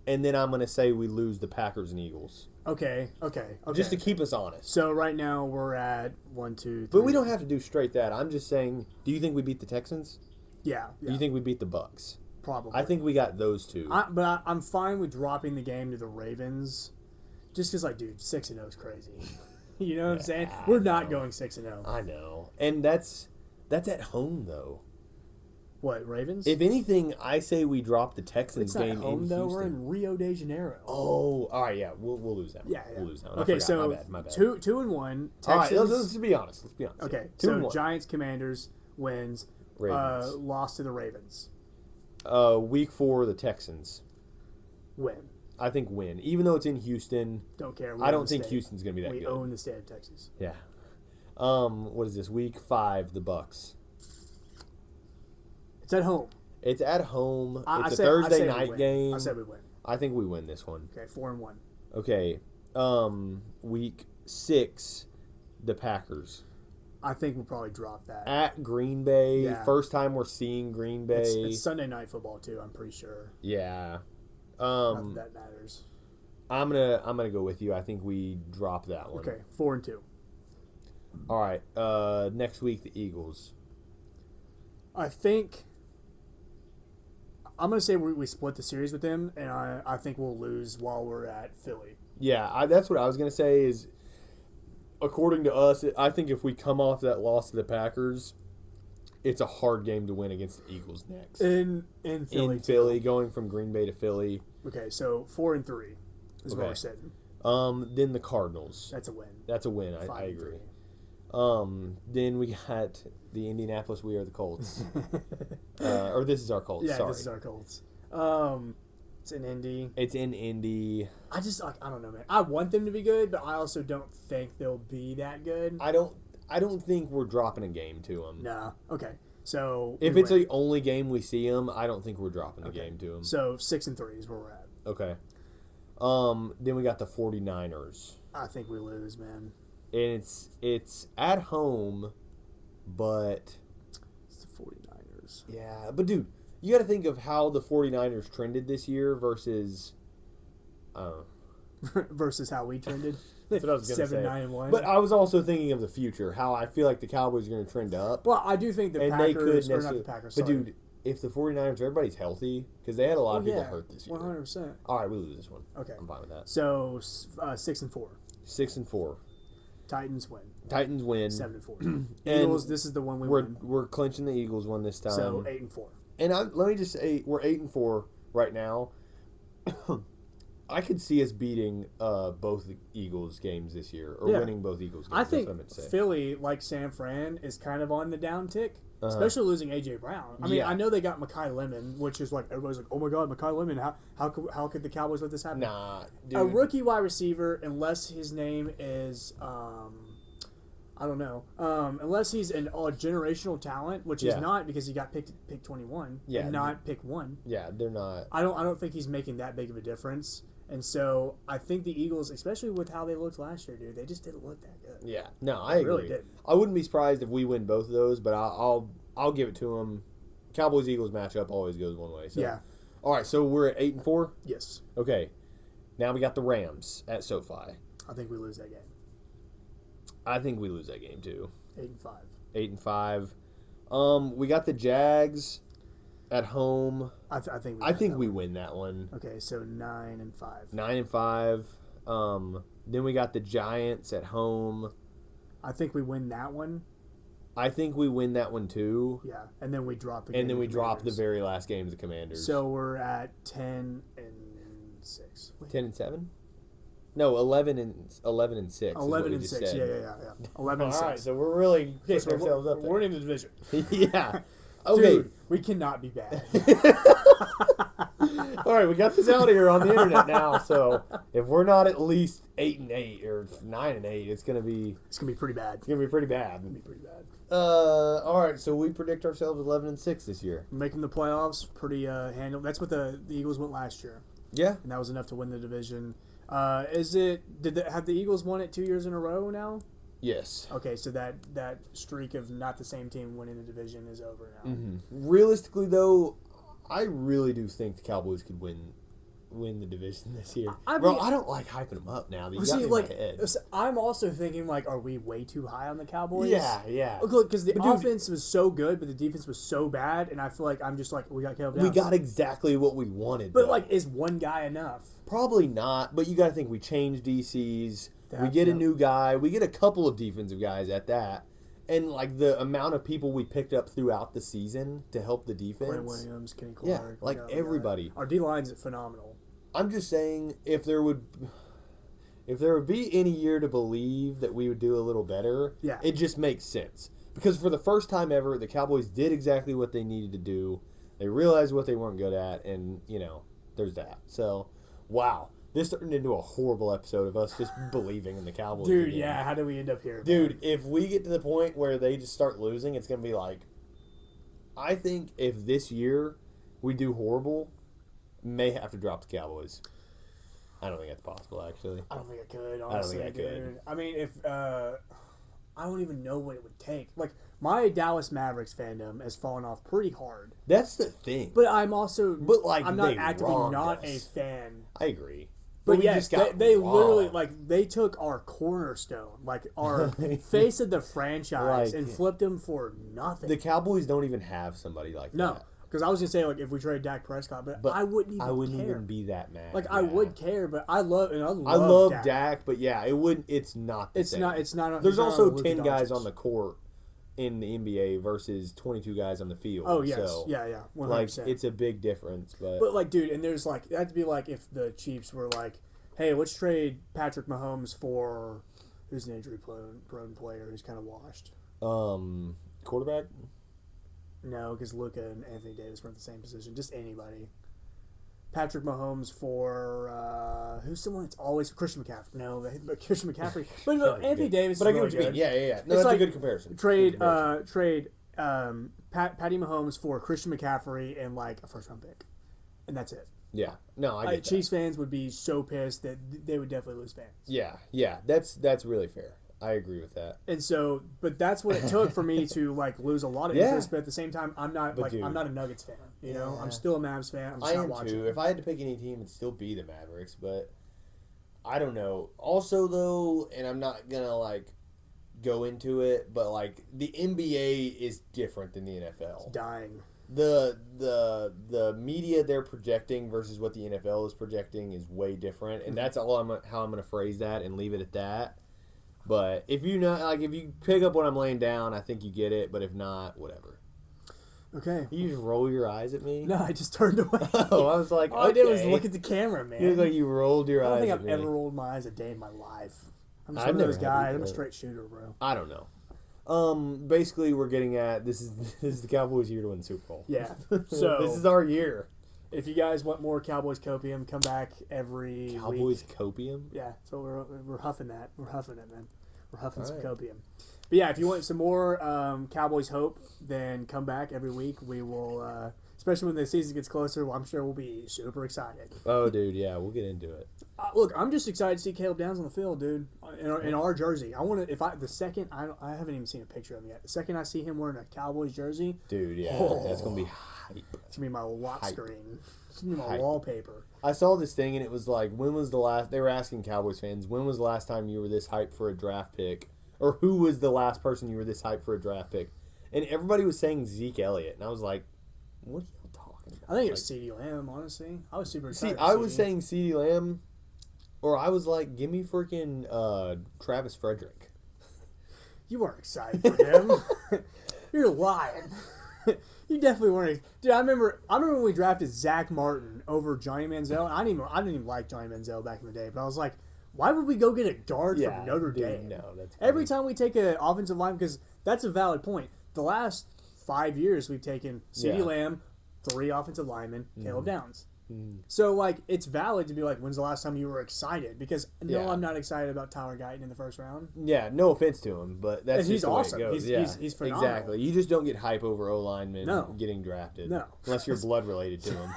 and then I'm gonna say we lose the Packers and Eagles. Okay. Just to keep us honest. So right now we're at 1, 2, 3. But we don't have to do straight that. I'm just saying. Do you think we beat the Texans? Yeah. Do you think we beat the Bucks? Probably. I think we got those two. I'm fine with dropping the game to the Ravens, just because, like, dude, 6-0 is crazy. You know what I'm saying? We're not going 6-0. I know, and that's at home though. What, Ravens? If anything, I say we drop the Texans it's not game home in though. Houston. We're in Rio de Janeiro. Oh, all right, yeah, we'll lose that one. Yeah. We'll lose that one. Okay, I forgot. so my bad. 2-1. All right, Texans. let's be honest. Okay, Two and so one. Giants, Commanders wins. Ravens. Lost to the Ravens. Week 4, the Texans. Win. I think win, even though it's in Houston. Don't care. I don't think Houston's gonna be that we good. own the state of Texas. Yeah. What is this? Week 5, the Bucks. It's at home. It's at home. It's a I Thursday say we night win. game. I said we win. I think we win this one. Okay, 4-1. Okay. Week 6, the Packers. I think we'll probably drop that. At Green Bay. Yeah. First time we're seeing Green Bay. It's Sunday night football too. I'm pretty sure. Yeah. Not that matters. I'm gonna go with you. I think we drop that one. Okay, 4-2. All right. Next week the Eagles. I think I'm gonna say we split the series with them, and I think we'll lose while we're at Philly. Yeah, that's what I was gonna say. Is according to us, I think if we come off that loss to the Packers, it's a hard game to win against the Eagles next. In Philly. In Philly, going from Green Bay to Philly. Okay, so 4-3 is what Okay. we're saying. Then the Cardinals. That's a win. That's a win. I 5-3. agree. Then we got the Indianapolis. We are the Colts. Or this is our Colts. Yeah, Sorry. this is our Colts. It's in Indy. It's in Indy. I don't know, man. I want them to be good, but I also don't think they'll be that good. I don't think we're dropping a game to them. Nah. Okay. So If we it's win. the only game we see them, I don't think we're dropping a Okay. game to them. So 6-3 is where we're at. Okay. Then we got the 49ers. I think we lose, man. And it's at home, but It's the 49ers. yeah, but dude, you got to think of how the 49ers trended this year versus Versus how we trended. That's what I was gonna say. 7-9-1. But I was also thinking of the future, how I feel like the Cowboys are going to trend up. Well, I do think the and Packers, they could or not necessarily, the Packers, but sorry. dude, if the 49ers, everybody's healthy, because they had a lot of people hurt this year. 100%. All right, we lose this one. Okay. I'm fine with that. So 6-4. 6-4. Titans win. Titans win. 7-4. Eagles. This is the one we win. We're clinching the Eagles one this time. So 8-4. And let me just say, we're 8-4 right now. I could see us beating both the Eagles games this year, or Yeah. winning both Eagles games. I That's think what I meant to say. Philly, like San Fran, is kind of on the downtick, especially losing AJ Brown. I mean, Yeah. I know they got Mekhi Lemon, which is like everybody's like, oh my god, Mekhi Lemon. How could the Cowboys let this happen? Nah, dude. A rookie wide receiver, unless his name is I don't know, unless he's a generational talent, which Yeah. he's not because he got picked pick 21 Yeah. and not pick 1. Yeah, they're not. I don't think he's making that big of a difference. And so I think the Eagles, especially with how they looked last year, dude, they just didn't look that good. Yeah, no, I agree. really didn't. I wouldn't be surprised if we win both of those, but I'll give it to them. Cowboys Eagles matchup always goes one way. So. Yeah. All right, so we're at 8-4. Yes. Okay, now we got the Rams at SoFi. I think we lose that game. I think we lose that game too. 8-5. 8-5. We got the Jags at home. I think. I think we win that one. Okay, so 9-5. 9-5. Then we got the Giants at home. I think we win that one. I think we win that one too. Yeah, and then we drop the. And game then to we drop the Commanders. very last game of the Commanders. So we're at 10-6. 10-7. No, 11-6. 11-6. Yeah. 11-6. All right, so we're really Okay, so putting ourselves up we're in the division. there. Yeah. Okay. Dude, we cannot be bad. All right, we got this out here on the internet now. So if we're not at least 8-8 or 9-8, it's gonna be Pretty bad. pretty bad. Pretty bad. All right, so we predict ourselves 11-6 this year. Making the playoffs, pretty handle. That's what the Eagles went last year, Yeah. and that was enough to win the division. Have the Eagles won it 2 years in a row now? Yes. Okay, so that streak of not the same team winning the division is over now. Realistically, though, I really do think the Cowboys could win win the division this year. I Bro, mean- I don't like hyping them up now. That you got See, me in like, my head. I'm also thinking, like, are we way too high on the Cowboys? Yeah. Look, because the But dude- offense was so good, but the defense was so bad, and I feel like I'm just like, we got Caleb We Downs. got exactly what we wanted. But, though. like, is one guy enough? Probably not, but you got to think we changed DCs. We That- get a yeah. new guy. We get a couple of defensive guys at that. And, like, the amount of people we picked up throughout the season to help the defense. Quinn Williams, Kenny Yeah, Clark. like, we got- everybody. Our D-line's phenomenal. I'm just saying, if there would be any year to believe that we would do a little better, Yeah. it just makes sense. Because for the first time ever, the Cowboys did exactly what they needed to do. They realized what they weren't good at, and, there's that. So, wow. This turned into a horrible episode of us just believing in the Cowboys. Dude, again. yeah, how did we end up here? Dude, if we get to the point where they just start losing, it's going to be like, I think if this year we do horrible, may have to drop the Cowboys. I don't think that's possible, actually. I don't think I could, honestly. think I could. Dude. I mean, if I don't even know what it would take. Like, my Dallas Mavericks fandom has fallen off pretty hard. That's the thing. But I'm also, But, like, I'm not they actively wronged not a us. fan. I agree. But we yes, just got they literally, robbed. like, they took our cornerstone, like, our face of the franchise, Like, and flipped him for nothing. The Cowboys don't even have somebody like No, that. because I was gonna say, like, if we trade Dak Prescott, but But I wouldn't even I wouldn't care. even be that mad. Like, I yeah. would care, but I love I love Dak, but yeah, it wouldn't. It's not. The It's same. not. It's not. There's it's not also on Luka 10 guys Doncic. on the court in the NBA versus 22 guys on the field. Oh yes, so, yeah, 100%. Like, it's a big difference, but But dude, and there's like that'd be like if the Chiefs were like, hey, let's trade Patrick Mahomes for who's an injury prone player who's kind of washed. quarterback. No, because Luka and Anthony Davis weren't the same position. Just anybody. Patrick Mahomes for who's someone that's always Christian McCaffrey. No, but Christian McCaffrey. But Anthony Davis. But is I get what you really mean. good. Yeah. No, It's that's like a good comparison. Trade Good comparison. Patty Mahomes for Christian McCaffrey and like a first round pick, and that's it. Yeah. No, I get that. Chiefs fans would be so pissed that they would definitely lose fans. Yeah. That's really fair. I agree with that. And so, but that's what it took for me to like lose a lot of Yeah. interest. But at the same time, I'm not But dude. I'm not a Nuggets fan. You know, Yeah. I'm still a Mavs fan. I'm just I not am watching. too. If I had to pick any team, it'd still be the Mavericks. But I don't know. Also, though, and I'm not gonna like go into it, but like the NBA is different than the NFL. Dying. The media they're projecting versus what the NFL is projecting is way different, and that's all how I'm gonna phrase that and leave it at that. But if you pick up what I'm laying down, I think you get it. But if not, whatever. Okay. You just roll your eyes at me. No, I just turned away. Oh, I was like, All I did was okay. look at the camera, man. You look like you rolled your I don't eyes think at I've me. ever rolled my eyes a day in my life. I'm just I've one of those never had guys. I'm a either. straight shooter, bro. I don't know. Basically, we're getting at this is the Cowboys' year to win the Super Bowl. Yeah. So this is our year. if you guys want more Cowboys copium, come back every Cowboys week. copium. Yeah. So we're huffing that. We're huffing it, man. We're huffing some All right. copium. But yeah, if you want some more Cowboys hope, then come back every week. We will, especially when the season gets closer. Well, I'm sure we'll be super excited. Oh, dude, yeah, we'll get into it. Look, I'm just excited to see Caleb Downs on the field, dude. In our jersey, I want to. I haven't even seen a picture of him yet. The second I see him wearing a Cowboys jersey, Dude, yeah, Oh. that's gonna be hype. it's gonna be my lock Hype. screen. It's gonna be my Hype. wallpaper. I saw this thing and it was like, when was the last? They were asking Cowboys fans, when was the last time you were this hyped for a draft pick, or who was the last person you were this hyped for a draft pick? And everybody was saying Zeke Elliott, and I was like, what are you talking about? I think it Like, was CeeDee Lamb. Honestly, I was super See, excited. I for was CeeDee. saying CeeDee Lamb, or I was like, give me freaking Travis Frederick. You weren't excited for him. You're lying. You definitely weren't. Dude, I remember when we drafted Zach Martin over Johnny Manziel. I didn't even like Johnny Manziel back in the day, but I was like, why would we go get a guard from Notre dude, Dame? No, that's Every funny. time we take an offensive line, because that's a valid point. The last 5 years we've taken CeeDee Yeah. Lamb, 3 offensive linemen, Caleb Downs. Mhm. So like it's valid to be like, when's the last time you were excited? Because no, Yeah. I'm not excited about Tyler Guyton in the first round. Yeah, no offense to him, but that's And he's just the way awesome. it goes. He's phenomenal. Exactly. You just don't get hype over O linemen No. getting drafted. No. Unless you're blood related to him.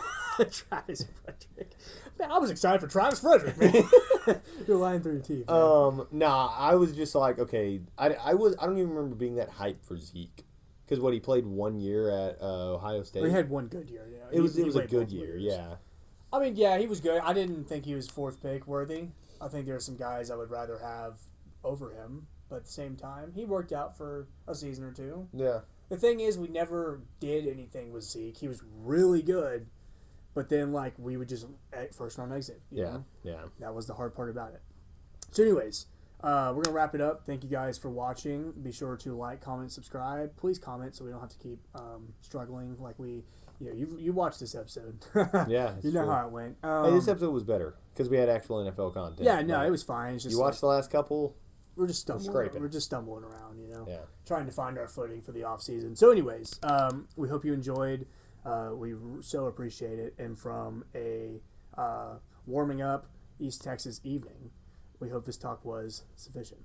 Travis Frederick. Man, I was excited for Travis Frederick, man. You're lying through your teeth. Man. Nah, I was just like, okay, I don't even remember being that hyped for Zeke. Because he played 1 year at Ohio State. We had one good year. Yeah. It was He a played good multiple year, years. yeah. I mean, yeah, he was good. I didn't think he was fourth pick worthy. I think there are some guys I would rather have over him. But at the same time, he worked out for a season or two. Yeah. The thing is, we never did anything with Zeke. He was really good. But then, like, we would just first round exit. You know? Yeah. That was the hard part about it. So, anyways, we're going to wrap it up. Thank you guys for watching. Be sure to like, comment, subscribe. Please comment so we don't have to keep struggling like we... You watched this episode. Yeah. You know true. how it went. Hey, this episode was better because we had actual NFL content. Yeah, no, But it was fine. It's just you watched the last couple? we're just stumbling. scraping. We're just stumbling around, you know. Yeah. Trying to find our footing for the off season. So, anyways, we hope you enjoyed. We so appreciate it. And from a warming up East Texas evening, we hope this talk was sufficient.